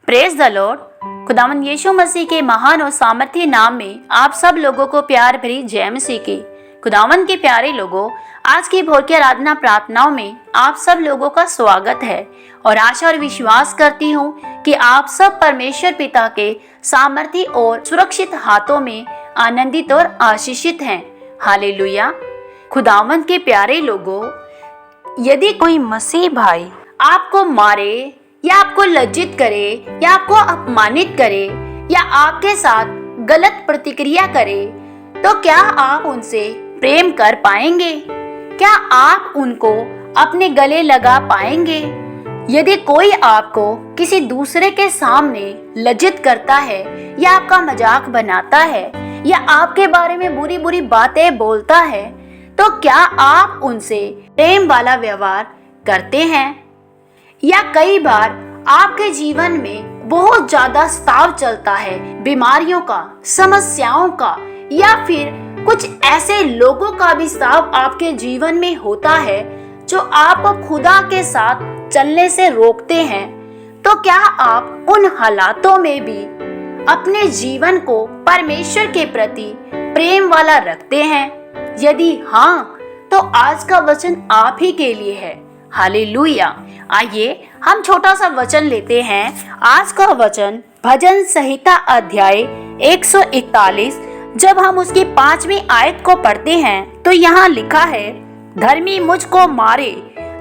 Praise the Lord. खुदावंद यीशु मसीह के महान और सामर्थ्य नाम में आप सब लोगों को प्यार भरी जय मसीह की। खुदावंद के प्यारे लोगों, आज की भोर की आराधना प्रार्थनाओं में आप सब लोगों का स्वागत है और आशा और विश्वास करती हूँ कि आप सब परमेश्वर पिता के सामर्थ्य और सुरक्षित हाथों में आनंदित और आशीषित हैं। हालेलुया। खुदावंद के प्यारे लोगों, यदि कोई मसीह भाई आपको मारे या आपको लज्जित करे या आपको अपमानित करे या आपके साथ गलत प्रतिक्रिया करे, तो क्या आप उनसे प्रेम कर पाएंगे? क्या आप उनको अपने गले लगा पाएंगे? यदि कोई आपको किसी दूसरे के सामने लज्जित करता है या आपका मजाक बनाता है या आपके बारे में बुरी बुरी बातें बोलता है, तो क्या आप उनसे प्रेम वाला व्यवहार करते हैं? या कई बार आपके जीवन में बहुत ज्यादा स्ताव चलता है, बीमारियों का, समस्याओं का, या फिर कुछ ऐसे लोगों का भी स्ताव आपके जीवन में होता है जो आपको खुदा के साथ चलने से रोकते हैं, तो क्या आप उन हालातों में भी अपने जीवन को परमेश्वर के प्रति प्रेम वाला रखते हैं? यदि हाँ, तो आज का वचन आप ही के लिए है। हालेलुया। आइए हम छोटा सा वचन लेते हैं। आज का वचन भजन संहिता अध्याय 141, जब हम उसकी 5वीं आयत को पढ़ते हैं तो यहाँ लिखा है, धर्मी मुझको मारे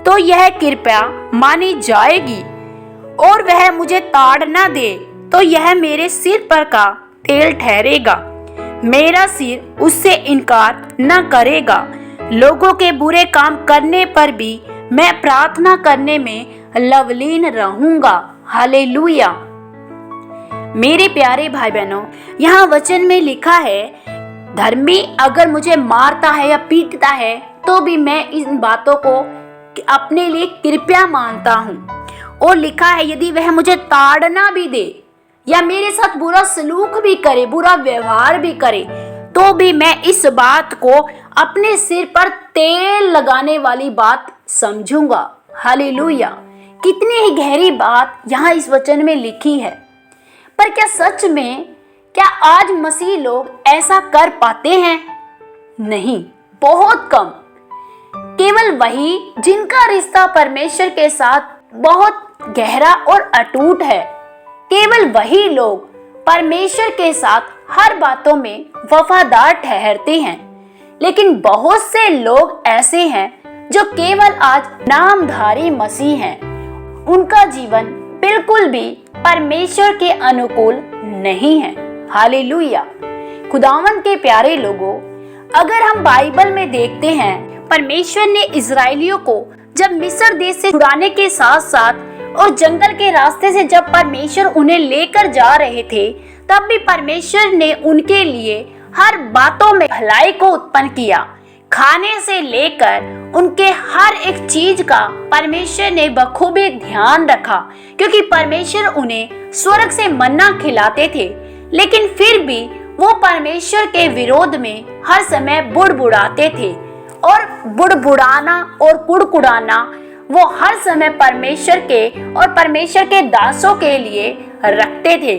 तो यह कृपया मानी जाएगी, और वह मुझे ताड़ न दे तो यह मेरे सिर पर का तेल ठहरेगा। मेरा सिर उससे इनकार न करेगा। लोगों के बुरे काम करने पर भी मैं प्रार्थना करने में लवलीन रहूंगा। हालेलुया। मेरे प्यारे भाई बहनों, यहाँ वचन में लिखा है, धर्मी अगर मुझे मारता है या पीटता है तो भी मैं इन बातों को अपने लिए कृपया मानता हूँ। और लिखा है, यदि वह मुझे ताड़ना भी दे या मेरे साथ बुरा सलूक भी करे, बुरा व्यवहार भी करे, तो भी मैं इस बात को अपने सिर पर तेल लगाने वाली बात समझूंगा। हालेलुया। कितनी ही गहरी बात यहाँ इस वचन में लिखी है। पर क्या सच में क्या आज मसीह लोग ऐसा कर पाते हैं? नहीं, बहुत कम। केवल वही जिनका रिश्ता परमेश्वर के साथ बहुत गहरा और अटूट है, केवल वही लोग परमेश्वर के साथ हर बातों में वफादार ठहरते हैं। लेकिन बहुत से लोग ऐसे हैं जो केवल आज नामधारी मसीह हैं। उनका जीवन बिल्कुल भी परमेश्वर के अनुकूल नहीं है। हालेलुया। खुदावंद के प्यारे लोगों, अगर हम बाइबल में देखते हैं, परमेश्वर ने इजरायलियों को जब मिस्र देश से छुड़ाने के साथ साथ और जंगल के रास्ते से जब परमेश्वर उन्हें लेकर जा रहे थे, तब भी परमेश्वर ने उनके लिए हर बातों में भलाई को उत्पन्न किया। खाने से लेकर उनके हर एक चीज का परमेश्वर ने बखूबी ध्यान रखा, क्योंकि परमेश्वर उन्हें स्वर्ग से मन्ना खिलाते थे। लेकिन फिर भी वो परमेश्वर के विरोध में हर समय बुड़बुड़ाते थे, और बुड़बुड़ाना और कुड़कुड़ाना वो हर समय परमेश्वर के और परमेश्वर के दासों के लिए रखते थे।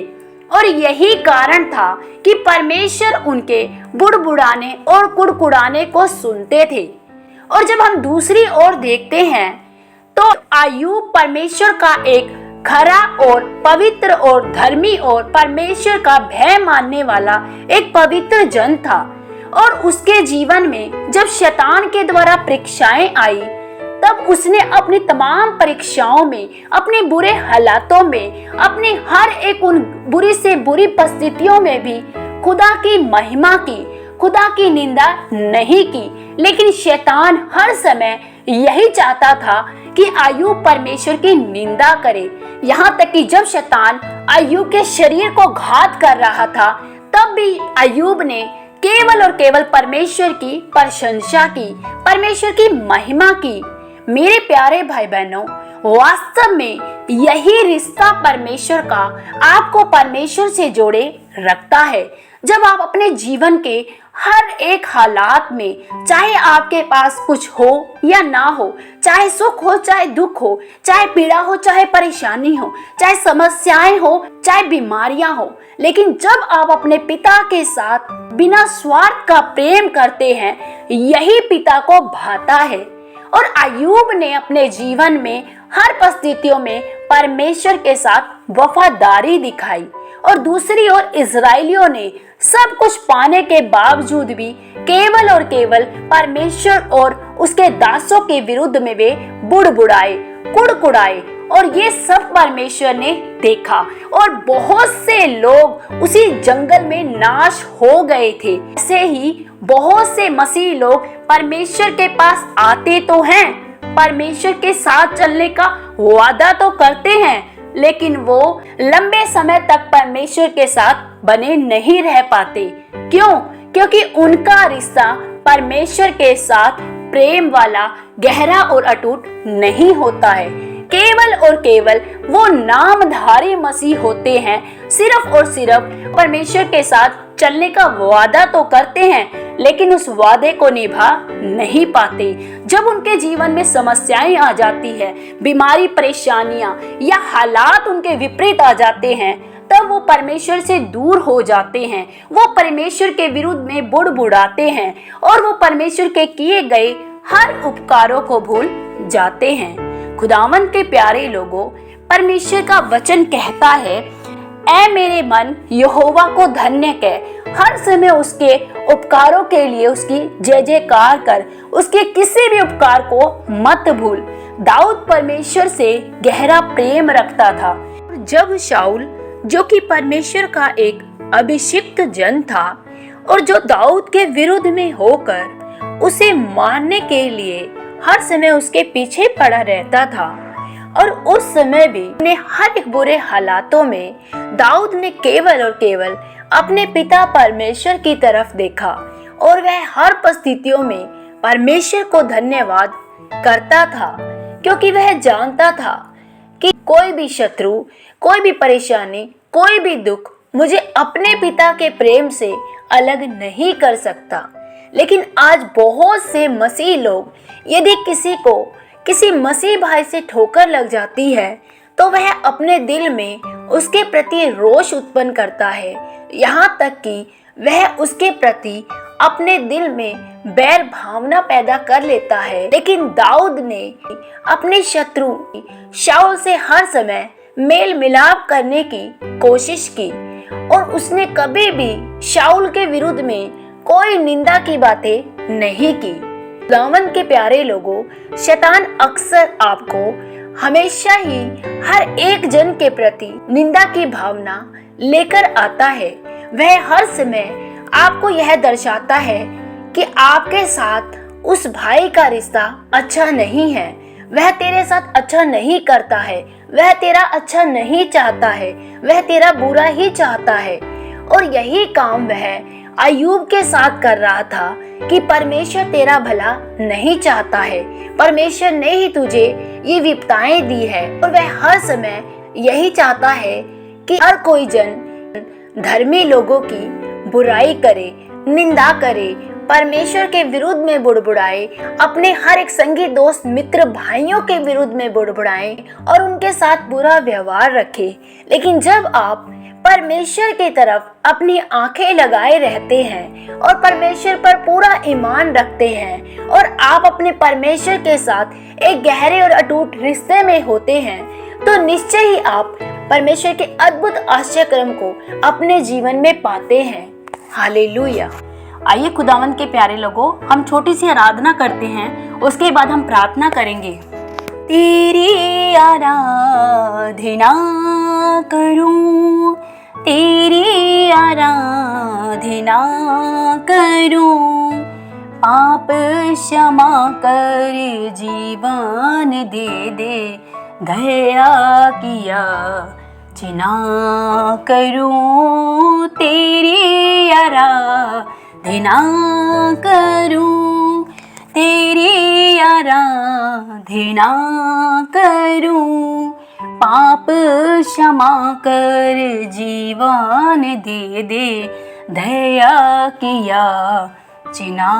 और यही कारण था कि परमेश्वर उनके बुड़बुड़ाने और कुड़कुड़ाने को सुनते थे। और जब हम दूसरी ओर देखते हैं तो अय्यूब परमेश्वर का एक खरा और पवित्र और धर्मी और परमेश्वर का भय मानने वाला एक पवित्र जन था। और उसके जीवन में जब शैतान के द्वारा परीक्षाएं आई, तब उसने अपनी तमाम परीक्षाओं में, अपने बुरे हालातों में, अपनी हर एक उन बुरी से बुरी परिस्थितियों में भी खुदा की महिमा की, खुदा की निंदा नहीं की। लेकिन शैतान हर समय यही चाहता था कि अय्यूब परमेश्वर की निंदा करे। यहाँ तक कि जब शैतान अय्यूब के शरीर को घात कर रहा था, तब भी अय्यूब ने केवल और केवल परमेश्वर की प्रशंसा की, परमेश्वर की महिमा की। मेरे प्यारे भाई बहनों, वास्तव में यही रिश्ता परमेश्वर का आपको परमेश्वर से जोड़े रखता है। जब आप अपने जीवन के हर एक हालात में, चाहे आपके पास कुछ हो या ना हो, चाहे सुख हो चाहे दुख हो, चाहे पीड़ा हो चाहे परेशानी हो, चाहे समस्याएं हो चाहे बीमारियां हो, लेकिन जब आप अपने पिता के साथ बिना स्वार्थ का प्रेम करते हैं, यही पिता को भाता है। और अय्यूब ने अपने जीवन में हर परिस्थितियों में परमेश्वर के साथ वफादारी दिखाई, और दूसरी ओर इजरायलियों ने सब कुछ पाने के बावजूद भी केवल और केवल परमेश्वर और उसके दासों के विरुद्ध में वे बुड़बुड़ाए, कुड़कुड़ाए, और ये सब परमेश्वर ने देखा, और बहुत से लोग उसी जंगल में नाश हो गए थे। ऐसे ही बहुत से मसीह लोग परमेश्वर के पास आते तो हैं, परमेश्वर के साथ चलने का वादा तो करते हैं, लेकिन वो लंबे समय तक परमेश्वर के साथ बने नहीं रह पाते। क्यों? क्योंकि उनका रिश्ता परमेश्वर के साथ प्रेम वाला, गहरा और अटूट नहीं होता है। केवल और केवल वो नामधारी मसीह होते हैं, सिर्फ और सिर्फ परमेश्वर के साथ चलने का वादा तो करते हैं, लेकिन उस वादे को निभा नहीं पाते। जब उनके जीवन में समस्याएं आ जाती है, बीमारी, परेशानियां या हालात उनके विपरीत आ जाते हैं, तब वो परमेश्वर से दूर हो जाते हैं। वो परमेश्वर के विरुद्ध में बुड़बुड़ाते हैं, और वो परमेश्वर के किए गए हर उपकारों को भूल जाते हैं। खुदावन के प्यारे लोगों, परमेश्वर का वचन कहता है, ऐ मेरे मन यहोवा को धन्य कह, हर समय उसके उपकारों के लिए उसकी जय जयकार कर, उसके किसी भी उपकार को मत भूल। दाऊद परमेश्वर से गहरा प्रेम रखता था। जब शाऊल, जो कि परमेश्वर का एक अभिषिक्त जन था और जो दाऊद के विरुद्ध में होकर उसे मारने के लिए हर समय उसके पीछे पड़ा रहता था, और उस समय भी अपने हर एक बुरे हालातों में दाऊद ने केवल और केवल अपने पिता परमेश्वर की तरफ देखा, और वह हर परिस्थितियों में परमेश्वर को धन्यवाद करता था, क्योंकि वह जानता था कि कोई भी शत्रु, कोई भी परेशानी, कोई भी दुख मुझे अपने पिता के प्रेम से अलग नहीं कर सकता। लेकिन आज बहुत से मसीह लोग, यदि किसी को किसी मसीह भाई से ठोकर लग जाती है, तो वह अपने दिल में उसके प्रति रोष उत्पन्न करता है, यहाँ तक कि वह उसके प्रति अपने दिल में बैर भावना पैदा कर लेता है। लेकिन दाऊद ने अपने शत्रु शाऊल से हर समय मेल मिलाप करने की कोशिश की, और उसने कभी भी शाऊल के विरुद्ध में कोई निंदा की बातें नहीं की। खुदावंद के प्यारे लोगों, शैतान अक्सर आपको हमेशा ही हर एक जन के प्रति निंदा की भावना लेकर आता है। वह हर समय आपको यह दर्शाता है कि आपके साथ उस भाई का रिश्ता अच्छा नहीं है, वह तेरे साथ अच्छा नहीं करता है, वह तेरा अच्छा नहीं चाहता है, वह तेरा बुरा ही चाहता है। और यही काम वह अय्यूब के साथ कर रहा था कि परमेश्वर तेरा भला नहीं चाहता है, परमेश्वर ने ही तुझे ये विपदाएं दी है, और वह हर समय यही चाहता है कि हर कोई जन धर्मी लोगों की बुराई करे, निंदा करे, परमेश्वर के विरुद्ध में बुड़बुड़ाए, अपने हर एक संगी, दोस्त, मित्र, भाइयों के विरुद्ध में बुड़बुड़ाए और उनके साथ बुरा व्यवहार रखे। लेकिन जब आप परमेश्वर की तरफ अपनी आंखें लगाए रहते हैं और परमेश्वर पर पूरा ईमान रखते हैं, और आप अपने परमेश्वर के साथ एक गहरे और अटूट रिश्ते में होते हैं, तो निश्चय ही आप परमेश्वर के अद्भुत आश्चर्य कर्म को अपने जीवन में पाते हैं। हालेलुया। आइए खुदावंद के प्यारे लोगों, हम छोटी सी आराधना करते हैं, उसके बाद हम प्रार्थना करेंगे। तेरी आराधना करूं, तेरी आराधना करूं, पाप क्षमा कर जीवन दे दे, दया किया जिना करूं, तेरी आराधना करूं, तेरी आराधना करूं, पाप क्षमा कर जीवन दे दे, दया किया चिना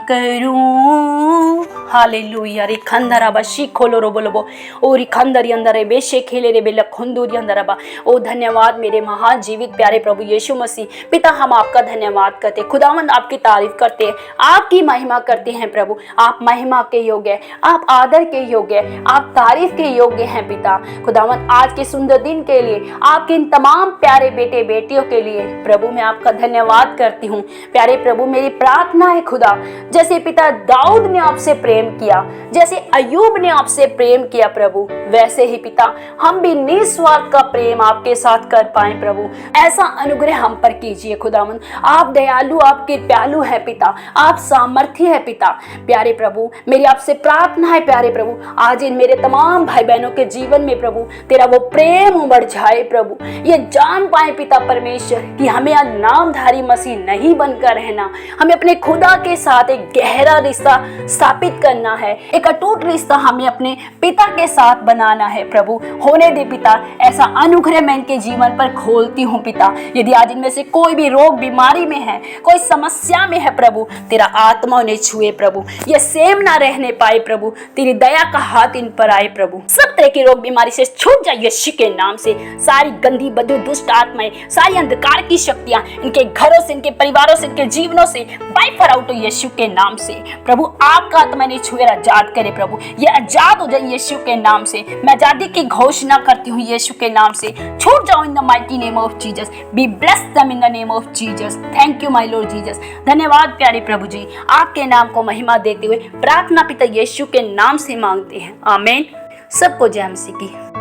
करूं। हालेलुया। रे खंदरा बा शिखोलो रो बोलो बो ओ री खंदरी अंदर रे बेशे खेले रे बेला खंदूरी अंदर बा। ओ धन्यवाद मेरे महान जीवित प्यारे प्रभु यीशु मसीह। पिता हम आपका धन्यवाद करते, खुदावंद आपकी तारीफ करते हैं, आपकी महिमा करते हैं प्रभु। आप महिमा के योग्य, आप आदर के योग्य, आप तारीफ के योग्य हैं पिता। खुदावंद आज के सुंदर दिन के लिए, आपके इन तमाम प्यारे बेटे बेटियों के लिए प्रभु मैं आपका धन्यवाद करती हूँ। प्यारे प्रभु मेरी प्रार्थना है खुदा, जैसे पिता दाऊद ने आपसे प्रेम किया, जैसे अय्यूब ने आपसे प्रेम किया प्रभु, वैसे ही पिता हम भी निस्वार्थ का प्रेम आपके साथ कर पाए प्रभु। ऐसा अनुग्रह हम पर कीजिए खुदावंद। आप दयालु, आप कृपालु है पिता, आप सामर्थी है पिता। प्यारे प्रभु मेरी आपसे प्रार्थना है प्यारे प्रभु, आज इन मेरे तमाम भाई बहनों के जीवन में प्रभु तेरा वो प्रेम उमड़ जाए प्रभु। ये जान पाए पिता परमेश्वर कि हमें आज नामधारी मसीह नहीं बनकर रहना, हमें अपने खुदा के साथ एक गहरा रिश्ता स्थापित करना है, एक अटूट रिश्ता हमें अपने पिता के साथ बनाना है प्रभु। होने दे पिता ऐसा अनुग्रह मैं इनके जीवन पर खोलती हूँ पिता। यदि आज इनमें से कोई भी रोग बीमारी में है, कोई समस्या में है प्रभु, तेरा आत्मा उन्हें छुए प्रभु, ये सेम ना रहने पाए प्रभु, तेरी दया का हाथ इन पर आए प्रभु। सब तरह की रोग बीमारी से छूट जाए यीशु के नाम से। सारी गंदी बदबू दुष्ट आत्माएं, सारी अंधकार की शक्तियां इनके घरों से, इनके परिवारों से, इनके जीवनों से बाइफर आउट हो यीशु के नाम से प्रभु। आपका आत्मा ने छुए आजाद करे प्रभु, ये आजाद हो जाए यीशु के नाम से। मैं आजादी की घोषणा करती हूँ यीशु के नाम से। छूट जाओ in the mighty name of Jesus, be blessed them in the name of Jesus. Thank you my Lord Jesus. धन्यवाद प्यारे प्रभु जी, आपके नाम को महिमा देते हुए प्रार्थना पिता यीशु के नाम से मांगते हैं, आमीन। सबको जय मसीह की।